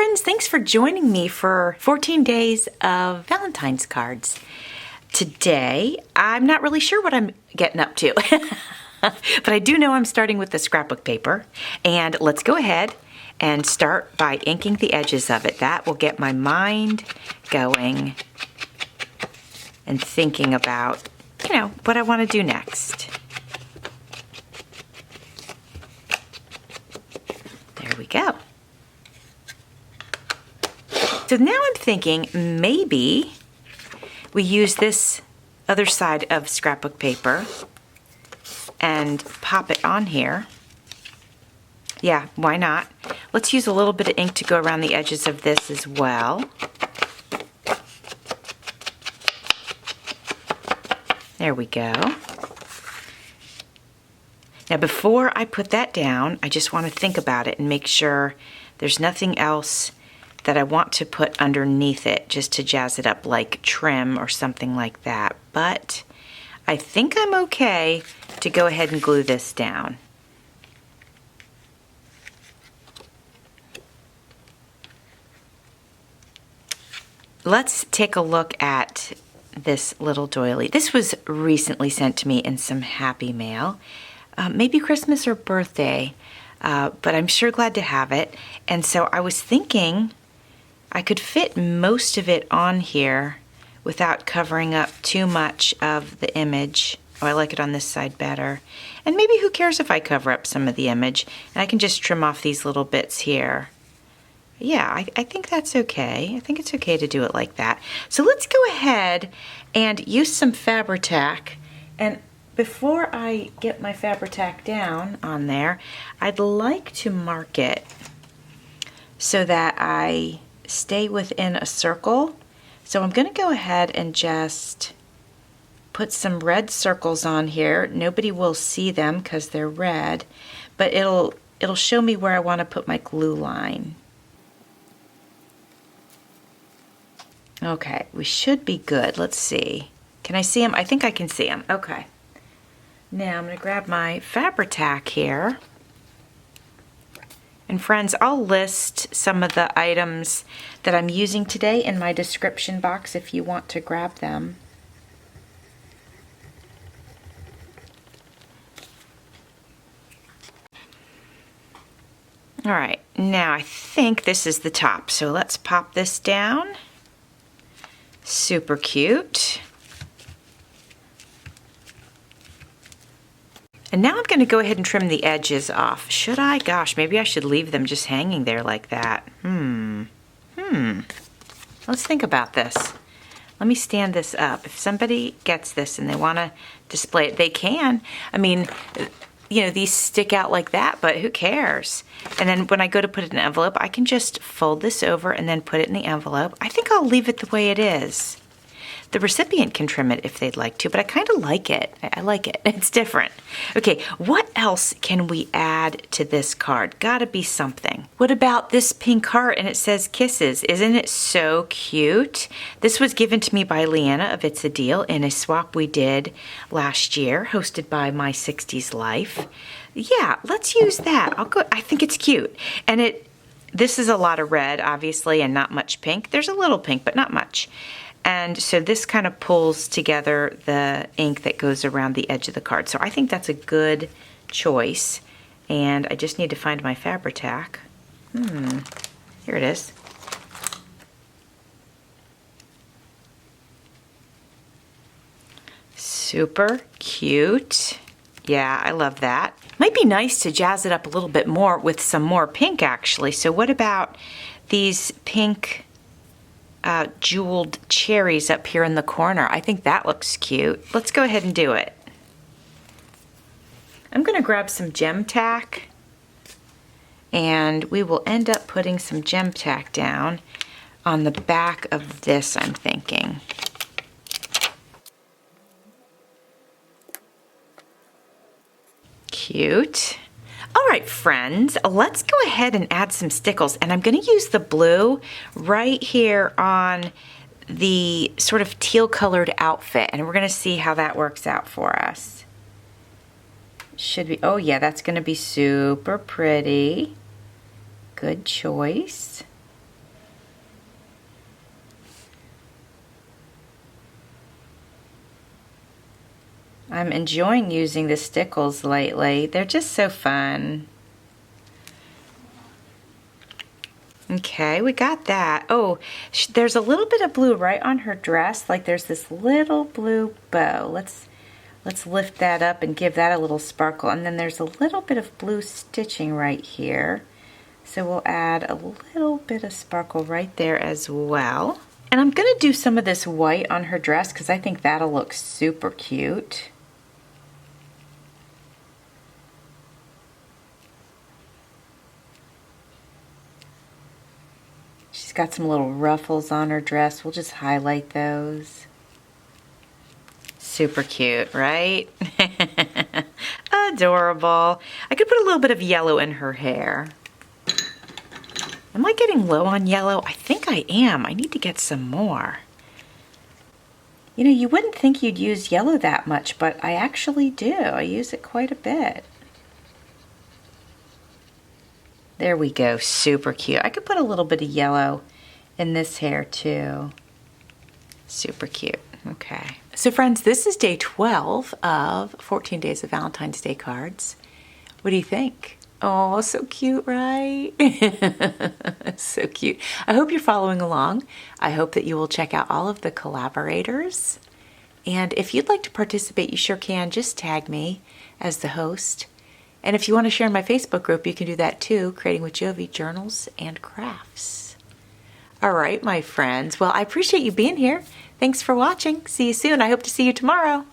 friends, thanks for joining me for 14 days of Valentine's cards. Today, I'm not really sure what I'm getting up to, but I do know I'm starting with the scrapbook paper. And let's go ahead and start by inking the edges of it. That will get my mind going and thinking about, what I want to do next. There we go. So now I'm thinking maybe we use this other side of scrapbook paper and pop it on here. Yeah, why not? Let's use a little bit of ink to go around the edges of this as well. There we go. Now before I put that down, I just want to think about it and make sure there's nothing else that I want to put underneath it just to jazz it up, like trim or something like that. But I think I'm okay to go ahead and glue this down. Let's take a look at this little doily. This was recently sent to me in some happy mail, maybe Christmas or birthday, but I'm sure glad to have it. And so I was thinking I could fit most of it on here without covering up too much of the image. Oh, I like it on this side better. And maybe who cares if I cover up some of the image, and I can just trim off these little bits here. Yeah, I think that's okay. I think it's okay to do it like that. So let's go ahead and use some Fabri-Tac. And before I get my Fabri-Tac down on there, I'd like to mark it so that I stay within a circle. So I'm going to go ahead and just put some red circles on here. Nobody will see them because they're red, but it'll show me where I want to put my glue line. Okay, we should be good. Let's see. Can I see them? I think I can see them. Okay. Now I'm going to grab my Fabri-Tac here. And friends, I'll list some of the items that I'm using today in my description box if you want to grab them. All right, now I think this is the top, so let's pop this down. Super cute. And now I'm going to go ahead and trim the edges off. Should I? Gosh, maybe I should leave them just hanging there like that. Let's think about this. Let me stand this up. If somebody gets this and they want to display it, they can. I mean, these stick out like that, but who cares? And then when I go to put it in an envelope, I can just fold this over and then put it in the envelope. I think I'll leave it the way it is. The recipient can trim it if they'd like to, but I kind of like it. I like it. It's different. Okay, what else can we add to this card? Gotta be something. What about this pink heart and it says kisses? Isn't it so cute? This was given to me by Leanna of It's a Deal in a swap we did last year, hosted by My 60s Life. Yeah, let's use that. I think it's cute. And this is a lot of red, obviously, and not much pink. There's a little pink, but not much. And so this kind of pulls together the ink that goes around the edge of the card. So I think that's a good choice. And I just need to find my Fabri-Tac. Here it is. Super cute. Yeah, I love that. Might be nice to jazz it up a little bit more with some more pink, actually. So what about these pink jeweled cherries up here in the corner? I think that looks cute. Let's go ahead and do it. I'm going to grab some gem tack, and we will end up putting some gem tack down on the back of this, I'm thinking. Cute. All right, friends, let's go ahead and add some stickles, and I'm going to use the blue right here on the sort of teal colored outfit, and we're going to see how that works out for us. Should be, oh yeah, that's going to be super pretty. Good choice. I'm enjoying using the stickles lately. They're just so fun. Okay, we got that. Oh, there's a little bit of blue right on her dress. Like there's this little blue bow. Let's lift that up and give that a little sparkle. And then there's a little bit of blue stitching right here. So we'll add a little bit of sparkle right there as well. And I'm gonna do some of this white on her dress because I think that'll look super cute. She's got some little ruffles on her dress. We'll just highlight those. Super cute, right? Adorable. I could put a little bit of yellow in her hair. Am I getting low on yellow? I think I am. I need to get some more. You know, you wouldn't think you'd use yellow that much, but I actually do. I use it quite a bit. There we go. Super cute. I could put a little bit of yellow in this hair too. Super cute. Okay. So friends, this is day 12 of 14 Days of Valentine's Day cards. What do you think? Oh, so cute, right? So cute. I hope you're following along. I hope that you will check out all of the collaborators. And if you'd like to participate, you sure can. Just tag me as the host. And if you want to share in my Facebook group, you can do that too, Creating with Jovi Journals and Crafts. All right, my friends. Well, I appreciate you being here. Thanks for watching. See you soon. I hope to see you tomorrow.